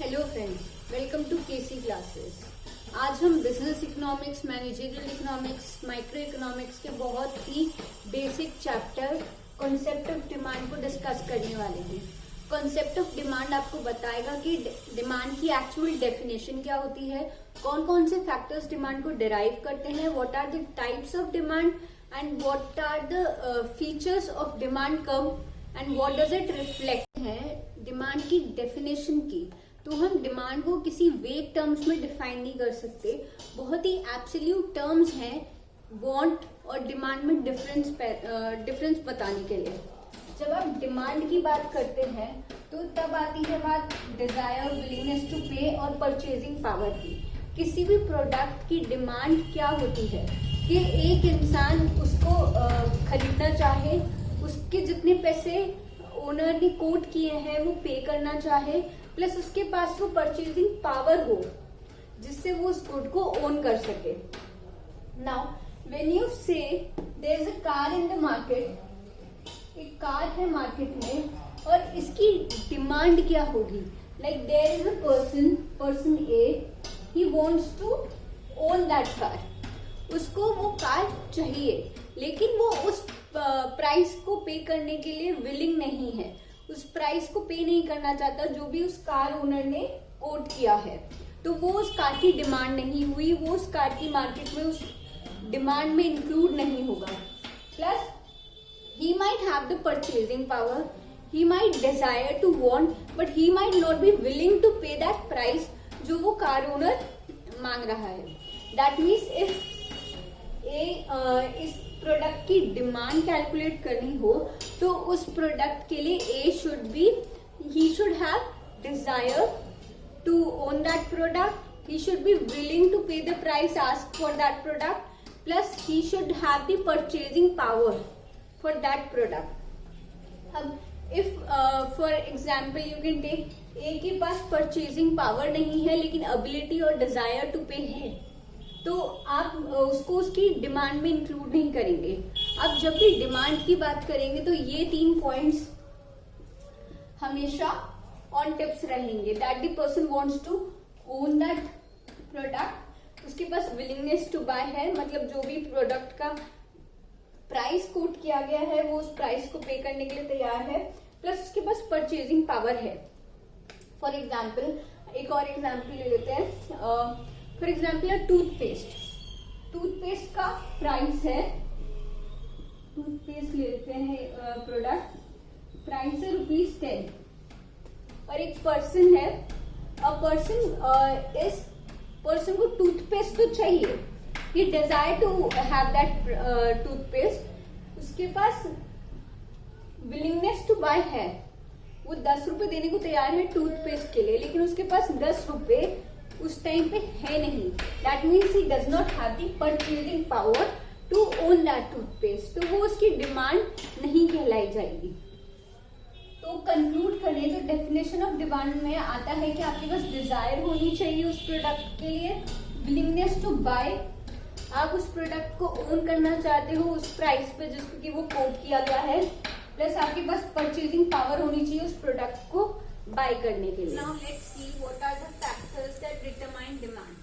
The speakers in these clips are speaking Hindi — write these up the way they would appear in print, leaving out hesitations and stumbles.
Hello friends, welcome to KC classes. आज हम business economics, managerial economics, micro economics के बहुत ही basic chapter concept of demand को डिस्कस करने वाले हैं। कॉन्सेप्ट ऑफ डिमांड आपको बताएगा कि डिमांड की एक्चुअल डेफिनेशन क्या होती है, कौन कौन से फैक्टर्स डिमांड को डिराइव करते हैं, what are the types of demand and what are the features of demand curve and what does it reflect है डिमांड की डेफिनेशन की। तो हम डिमांड को किसी वेग टर्म्स में डिफाइन नहीं कर सकते, बहुत ही एब्सोल्यूट टर्म्स हैं वांट और डिमांड में डिफरेंस बताने के लिए। जब आप डिमांड की बात करते हैं तो तब आती है बात डिजायर, विलिंगनेस टू पे और परचेजिंग पावर की। किसी भी प्रोडक्ट की डिमांड क्या होती है कि एक इंसान उसको खरीदना चाहे, उसके जितने पैसे ओनर ने कोट किए हैं वो पे करना चाहे, प्लस उसके पास वो परचेजिंग पावर हो जिससे वो उस गुड को ओन कर सके। Now when you say there is a car in the market, एक कार है मार्केट में और इसकी डिमांड क्या होगी, like there is a person A, he wants to own that car. उसको वो कार चाहिए लेकिन वो उस प्राइस को पे करने के लिए विलिंग नहीं है, उस प्राइस को पे नहीं करना चाहता जो भी उस कार ओनर ने कोट किया है। तो वो उस कार की डिमांड नहीं हुई, वो उस कार की मार्केट में उस डिमांड में इंक्लूड नहीं होगा। Plus he might have the purchasing power, he might desire to want, but he might not be willing to pay that price जो वो कार ओनर मांग रहा है। That means if इस प्रोडक्ट की डिमांड कैलकुलेट करनी हो तो उस प्रोडक्ट के लिए he should have desire to own that product, he should be willing to pay the price asked for that product, plus he should have the purchasing power for that product. अब if for example you can take A के पास purchasing power नहीं है लेकिन ability और desire to pay है, तो आप उसको उसकी डिमांड में इंक्लूड नहीं करेंगे। अब जब भी डिमांड की बात करेंगे तो ये 3 पॉइंट्स हमेशा ऑन टिप्स रहेंगे। That the person wants to own that product, उसके पास विलिंगनेस टू बाय है, मतलब जो भी प्रोडक्ट का प्राइस कोट किया गया है वो उस प्राइस को पे करने के लिए तैयार है, प्लस उसके पास परचेजिंग पावर है। फॉर एग्जाम्पल एक और एग्जाम्पल ले लेते हैं। फॉर एग्जाम्पल टूथपेस्ट का प्राइस है, टूथपेस्ट लेते हैं प्रोडक्ट, प्राइस है ₹10 और एक पर्सन है, इस पर्सन को टूथपेस्ट तो चाहिए, he desire to have that toothpaste, उसके पास विलिंगनेस टू बाय है, वो 10 रुपए देने को तैयार है टूथपेस्ट के लिए, लेकिन उसके पास 10 रुपए उस टाइम पे है नहीं। That means he does not have the purchasing power to own that toothpaste, तो वो उसकी डिमांड नहीं कहलाई जाएगी। तो कंक्लूड करें तो डेफिनेशन ऑफ डिमांड में आता है कि आपके पास डिजायर होनी चाहिए उस प्रोडक्ट के लिए, विलिंगनेस टू बाय, आप उस प्रोडक्ट को ओन करना चाहते हो उस प्राइस पे जिसकी वो कोट किया गया है, प्लस आपके पास परचेजिंग पावर होनी चाहिए उस प्रोडक्ट को बाय करने के लिए। Now let's see what are the factors that determine demand.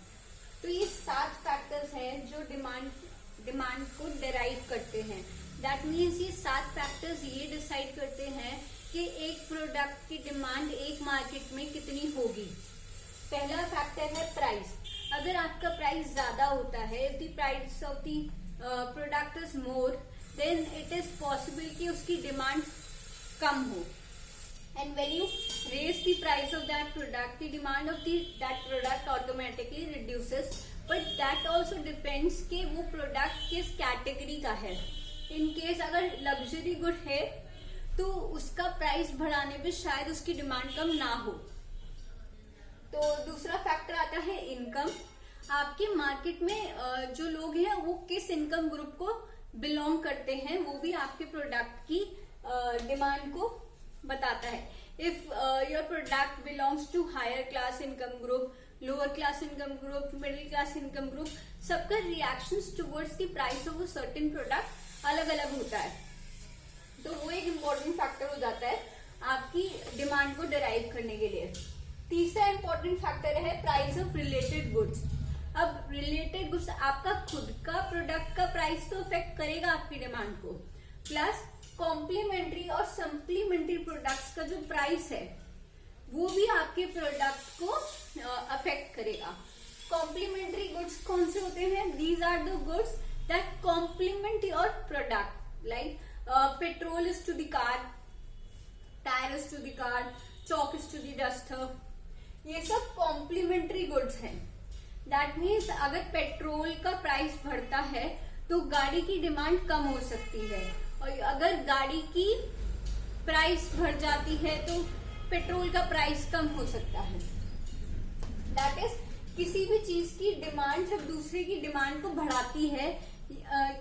तो ये 7 फैक्टर्स हैं जो डिमांड को डिराइव करते हैं। दैट मीन्स ये 7 फैक्टर्स ये डिसाइड करते हैं कि एक प्रोडक्ट की डिमांड एक मार्केट में कितनी होगी। पहला फैक्टर है प्राइस। अगर आपका प्राइस ज्यादा होता है, if the price of the product is more, then it is possible कि उसकी डिमांड कम हो। And when you raise the price of that product, the demand of that product automatically reduces. But that also depends कि वो product किस कैटेगरी का है। In case अगर लग्जरी गुड है तो उसका प्राइस बढ़ाने पे शायद उसकी डिमांड कम ना हो। तो दूसरा फैक्टर आता है इनकम। आपके मार्केट में जो लोग हैं वो किस इनकम ग्रुप को बिलोंग करते हैं, वो भी आपके प्रोडक्ट की डिमांड को बताता है। If your product belongs to higher class income group, lower class income group, middle class income group, सबका reactions towards the price of a certain product अलग अलग होता है। तो वो एक इम्पोर्टेंट फैक्टर हो जाता है आपकी डिमांड को डिराइव करने के लिए। तीसरा इंपॉर्टेंट फैक्टर है प्राइस ऑफ रिलेटेड गुड्स। अब रिलेटेड गुड्स आपका खुद का प्रोडक्ट का प्राइस तो अफेक्ट करेगा आपकी डिमांड को, प्लस कॉम्प्लीमेंट्री और सप्लीमेंट्री प्रोडक्ट्स का जो प्राइस है वो भी आपके प्रोडक्ट को अफेक्ट करेगा। कॉम्प्लीमेंट्री गुड्स कौन से होते हैं? These are the goods that complement your product, like petrol is to the car, tyre is to the car, chalk is to the duster. ये सब कॉम्प्लीमेंट्री गुड्स हैं। दैट मीन्स अगर पेट्रोल का प्राइस बढ़ता है तो गाड़ी की डिमांड कम हो सकती है, और अगर गाड़ी की प्राइस बढ़ जाती है तो पेट्रोल का प्राइस कम हो सकता है। दैट इज, किसी भी चीज की डिमांड जब दूसरे की डिमांड को बढ़ाती है,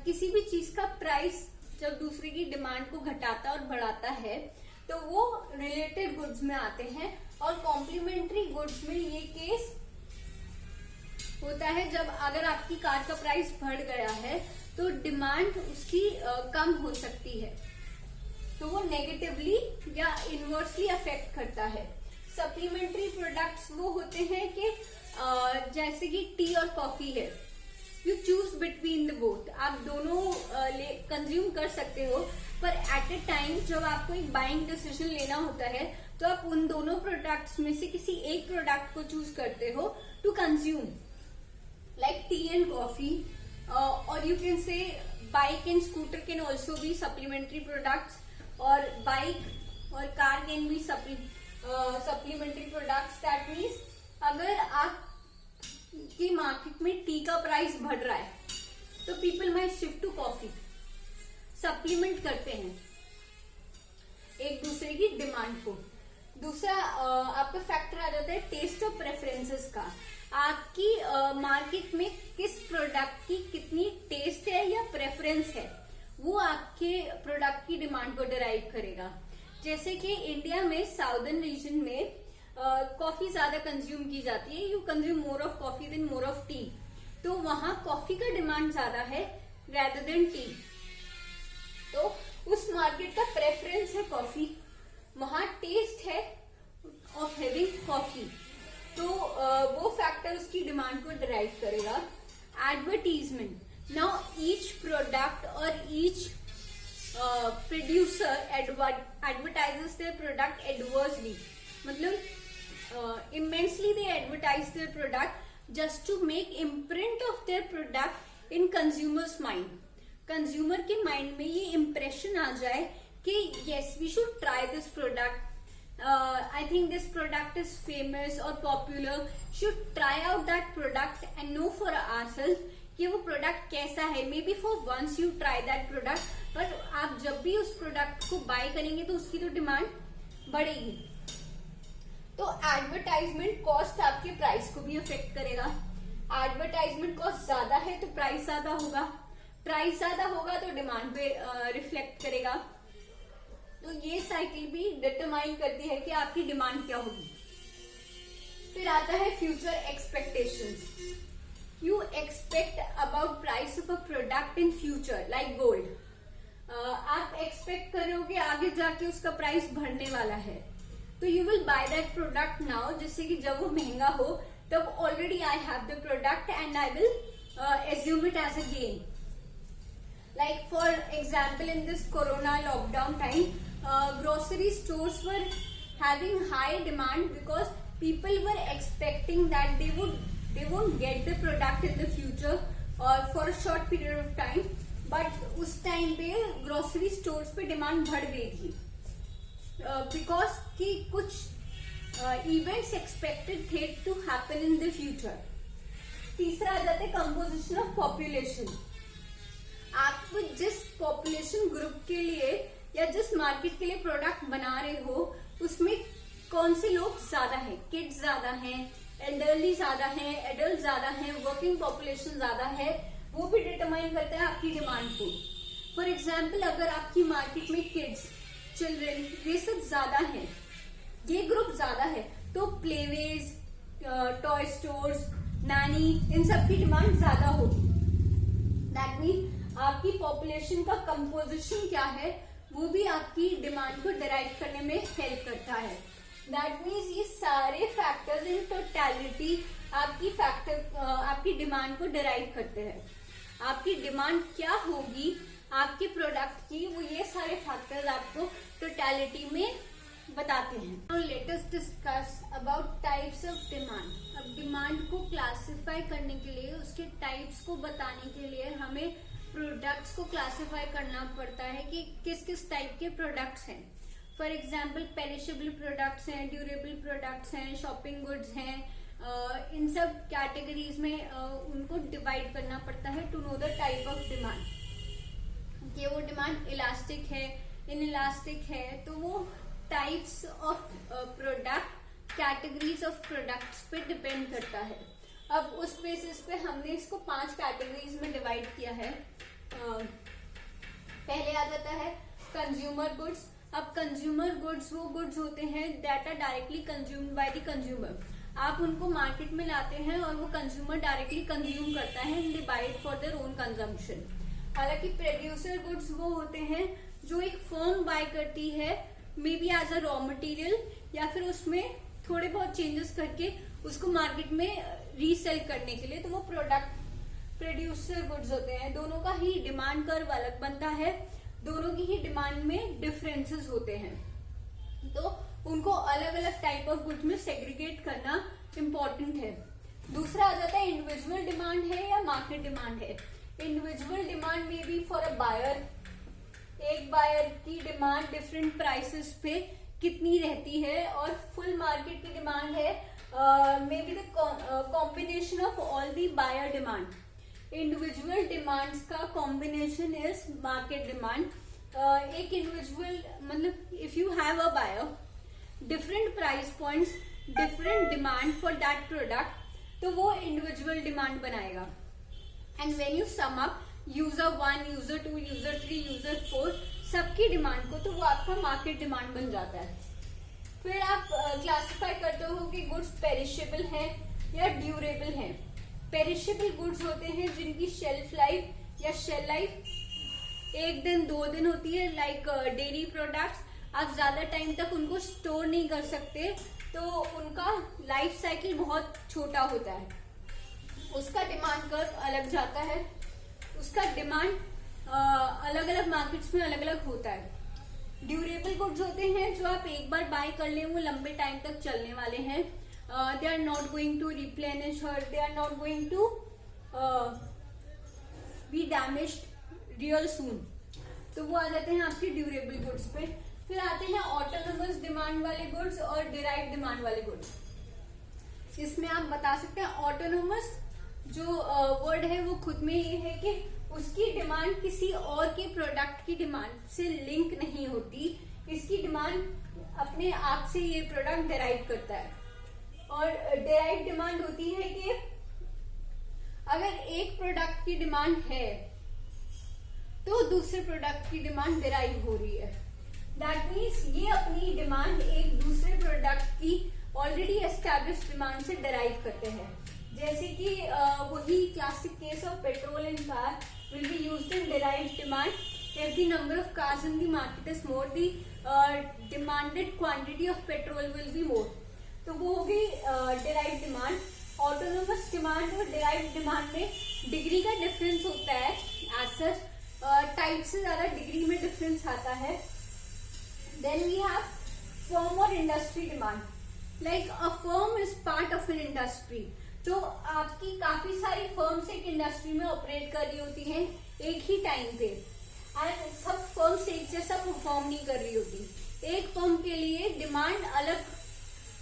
किसी भी चीज का प्राइस जब दूसरे की डिमांड को घटाता और बढ़ाता है तो वो रिलेटेड गुड्स में आते हैं। और कॉम्प्लीमेंट्री गुड्स में ये केस होता है जब अगर आपकी कार का प्राइस बढ़ गया है तो डिमांड उसकी कम हो सकती है, तो वो नेगेटिवली या इनवर्सली अफेक्ट करता है। सप्लीमेंट्री प्रोडक्ट्स वो होते हैं कि जैसे कि टी और कॉफी है, you choose between the both, आप दोनों कंज्यूम कर सकते हो, पर एट ए टाइम जब आपको एक बाइंग डिसीजन लेना होता है तो आप उन दोनों प्रोडक्ट्स में से किसी एक प्रोडक्ट को चूज करते हो to consume, like tea and coffee, और you can say bike and scooter can also be supplementary products, और बाइक और car can be supplementary products. That means अगर आप की मार्केट में टी का प्राइस बढ़ रहा है तो people might shift to coffee, supplement करते हैं एक दूसरे की डिमांड को। दूसरा आपका फैक्टर आ जाता है टेस्ट और प्रेफरेंसेस का। आपकी मार्केट में किस प्रोडक्ट की कितनी टेस्ट है या प्रेफरेंस है, वो आपके प्रोडक्ट की डिमांड को डिराइव करेगा। जैसे कि इंडिया में साउदर्न रीजन में कॉफी ज्यादा कंज्यूम की जाती है, you consume more of coffee then more of tea, तो वहां कॉफी का डिमांड ज्यादा है रेदर देन टी, तो उस मार्केट का प्रेफरेंस है कॉफी, वहां टेस्ट है ऑफ हैविंग कॉफी, तो वो फैक्टर उसकी डिमांड को डिराइव करेगा। एडवर्टीजमेंट, नाउ ईच प्रोडक्ट और each producer advertises their product adversely, मतलब immensely they advertise their product just to make imprint of their product in consumers mind. Consumer के mind में ये impression आ जाए कि yes we should try this product, I think this product is famous or popular, should try out that product and know for ourselves कि वो प्रोडक्ट कैसा है। Maybe for once you try that product, पर आप जब भी उस प्रोडक्ट को बाय करेंगे तो उसकी तो डिमांड बढ़ेगी। तो एडवर्टाइजमेंट कॉस्ट आपके प्राइस को भी अफेक्ट करेगा। एडवर्टाइजमेंट कॉस्ट ज्यादा है तो प्राइस ज्यादा होगा, प्राइस ज्यादा होगा तो डिमांड पे रिफ्लेक्ट करेगा। तो ये साइकिल भी डिटरमाइन करती है कि आपकी डिमांड क्या होगी। फिर आता है future expectations. You expect about price of a product in future like gold. आप एक्सपेक्ट कर रहे हो कि आगे जाके उसका प्राइस बढ़ने वाला है, तो you will buy that product now, जिससे कि जब वो महंगा हो तब already I have the product and I will assume it as a gain. Like for example in this corona lockdown time, grocery stores were having high demand because people were expecting that they won't get the product in the future or for a short period of time, but उस टाइम पे ग्रोसरी स्टोर्स पे डिमांड बढ़ गई थी बिकॉज कि कुछ इवेंट्स एक्सपेक्टेड थे to happen in the future. तीसरा आ जाता है कंपोजिशन ऑफ पॉपुलेशन। आप जिस पॉपुलेशन ग्रुप के लिए या जिस मार्केट के लिए प्रोडक्ट बना रहे हो उसमें कौन से लोग ज्यादा हैं, किड्स ज्यादा हैं, एल्डरली ज्यादा है, एडल्ट ज्यादा है, वर्किंग पॉपुलेशन ज्यादा है, वो भी डिटरमाइन करता है आपकी डिमांड को। फॉर एग्जाम्पल अगर आपकी मार्केट में किड्स, चिल्ड्रन ये सब ज्यादा है, ये ग्रुप ज्यादा है, तो प्लेवेज, टॉय स्टोर्स, नानी, इन सब की डिमांड ज्यादा होगी। दैट मीन आपकी पॉपुलेशन का कंपोजिशन क्या है वो भी आपकी डिमांड को डिराइव करने में हेल्प करता है। दैट मीन्स ये सारे फैक्टर्स इन टोटलिटी आपकी डिमांड को डिराइव करते हैं। आपकी डिमांड क्या होगी आपके प्रोडक्ट की, वो ये सारे फैक्टर्स आपको टोटलिटी में बताते हैं। तो let us discuss about types of demand. अब डिमांड को क्लासिफाई करने के लिए, उसके टाइप्स को बताने के लिए हमें प्रोडक्ट्स को क्लासिफाई करना पड़ता है कि किस किस टाइप के प्रोडक्ट्स हैं। फॉर एग्जाम्पल पेरिशेबल प्रोडक्ट्स हैं, ड्यूरेबल प्रोडक्ट्स हैं, शॉपिंग गुड्स हैं। इन सब कैटेगरीज में उनको डिवाइड करना पड़ता है to know the type of demand, कि वो डिमांड इलास्टिक है, इनइलास्टिक है। तो वो types of product, categories of products पे डिपेंड करता है। अब उस बेसिस पे हमने इसको 5 कैटेगरीज में डिवाइड किया है। पहले आ जाता है कंज्यूमर गुड्स। अब कंज्यूमर गुड्स वो गुड्स होते हैं that are directly consumed by the consumer. आप उनको मार्केट में लाते हैं और वो कंज्यूमर डायरेक्टली कंज्यूम करता है and they buy it for their own consumption. हालांकि प्रोड्यूसर गुड्स वो होते हैं जो एक फर्म बाय करती है, maybe as a raw material, या फिर उसमें थोड़े बहुत चेंजेस करके उसको मार्केट में रीसेल करने के लिए, तो वो प्रोडक्ट प्रोड्यूसर गुड्स होते हैं। दोनों का ही डिमांड कर्व अलग बनता है, दोनों की ही डिमांड में डिफरेंसेस होते हैं, तो उनको अलग अलग टाइप ऑफ गुड्स में सेग्रीगेट करना इम्पोर्टेंट है। दूसरा आ जाता है इंडिविजुअल डिमांड है या मार्केट डिमांड है। इंडिविजुअल डिमांड में बी फॉर अ बायर, एक बायर की डिमांड डिफरेंट प्राइसेस पे कितनी रहती है, और फुल मार्केट की डिमांड है maybe the combination of all the buyer demand. Individual demands का कॉम्बिनेशन इज मार्केट डिमांड। एक इंडिविजुअल मतलब if you have a buyer, different price points, different demand for that product, तो वो इंडिविजुअल डिमांड बनाएगा। And when you sum up user 1, user 2, user 3, user 4 सबकी डिमांड को, तो वो आपका मार्केट डिमांड बन जाता है। फिर आप क्लासिफाई करते हो कि गुड्स पेरिशेबल हैं या ड्यूरेबल हैं। पेरिशेबल गुड्स होते हैं जिनकी शेल्फ लाइफ या शेल लाइफ 1 दिन 2 दिन होती है, लाइक डेयरी प्रोडक्ट्स। आप ज्यादा टाइम तक उनको स्टोर नहीं कर सकते, तो उनका लाइफ साइकिल बहुत छोटा होता है, उसका डिमांड कर्व अलग जाता है, उसका डिमांड अलग अलग मार्केट्स में अलग अलग होता है। ड्यूरेबल गुड्स होते हैं जो आप एक बार बाय कर लें, वो लंबे टाइम तक चलने वाले हैं। They are not going to replenish और they are not going to be damaged real soon, तो वो आ जाते हैं आपके ड्यूरेबल गुड्स पे। फिर आते हैं ऑटोनोमस डिमांड वाले गुड्स और डिराइव डिमांड वाले गुड्स। इसमें आप बता सकते हैं ऑटोनोमस जो वर्ड है वो खुद में ये है कि उसकी डिमांड किसी और के प्रोडक्ट की डिमांड से लिंक नहीं होती, इसकी डिमांड अपने आप से ये प्रोडक्ट डिराइव करता है। और डिराइव डिमांड होती है कि अगर एक प्रोडक्ट की डिमांड है तो दूसरे प्रोडक्ट की डिमांड डिराइव हो रही है। दैट मीन्स ये अपनी डिमांड एक दूसरे प्रोडक्ट की ऑलरेडी एस्टैब्लिश्ड डिमांड से डिराइव करते हैं। जैसे कि वही classic case of petrol and car will be used in derived demand. If the number of cars in the market is more, the demanded quantity of petrol will be more. तो वो होगी derived demand। Autonomous demand और derived demand में डिग्री का डिफरेंस होता है, as such टाइप से ज्यादा डिग्री में डिफरेंस आता है। Then we have firm और industry demand. Like a firm is part of an industry. तो आपकी काफी सारी फर्म्स एक इंडस्ट्री में ऑपरेट कर रही होती हैं एक ही टाइम पे, एंड सब फर्म्स एक जैसा परफॉर्म नहीं कर रही होती। एक फर्म के लिए डिमांड अलग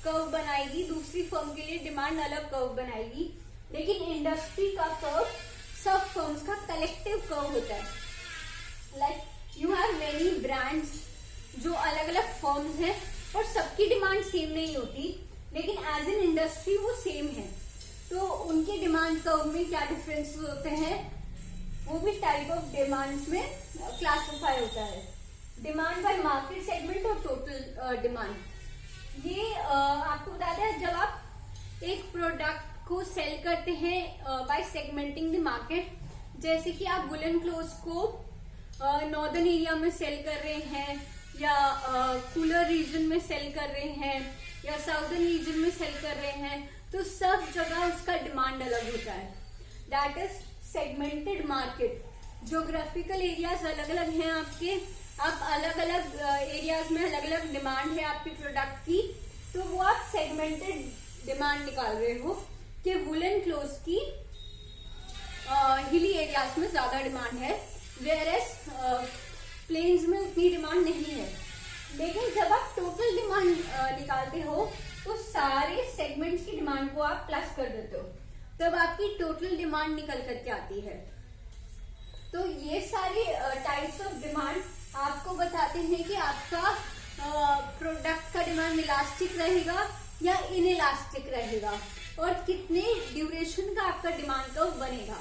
कर्व बनाएगी, दूसरी फर्म के लिए डिमांड अलग कर्व बनाएगी, लेकिन इंडस्ट्री का कर्व सब फर्म्स का कलेक्टिव कर्व होता है। Like you have many brands जो अलग अलग फर्म्स हैं और सबकी डिमांड सेम नहीं होती, लेकिन एज एन इंडस्ट्री वो सेम है, तो उनके डिमांड कर्व में क्या डिफरेंस होते हैं वो भी टाइप ऑफ डिमांड्स में क्लासिफाई होता है। डिमांड बाय मार्केट सेगमेंट और टोटल डिमांड, ये आपको बताता है जब आप एक प्रोडक्ट को सेल करते हैं बाय सेगमेंटिंग द मार्केट। जैसे कि आप वुलन क्लोथ्स को नॉर्दर्न एरिया में सेल कर रहे हैं या कूलर रीजन में सेल कर रहे हैं या साउदर्न रीजन में सेल कर रहे हैं, तो सब जगह उसका डिमांड अलग होता है। That is segmented market. Geographical areas अलग अलग हैं आपके, आप अलग अलग एरियाज में अलग अलग डिमांड है आपके प्रोडक्ट की, तो वो आप सेगमेंटेड डिमांड निकाल रहे हो कि वुलन क्लोथ की हिली एरियाज में ज्यादा डिमांड है, वेयरएज प्लेन्स में उतनी डिमांड नहीं है। लेकिन जब आप टोटल डिमांड निकालते हो तो सारे सेगमेंट्स की डिमांड को आप प्लस कर देते हो, तब आपकी टोटल डिमांड निकल करके आती है। तो ये सारी टाइप्स ऑफ डिमांड आपको बताते हैं कि आपका प्रोडक्ट का डिमांड इलास्टिक रहेगा या इनइलास्टिक रहेगा और कितने ड्यूरेशन का आपका डिमांड कर्व बनेगा।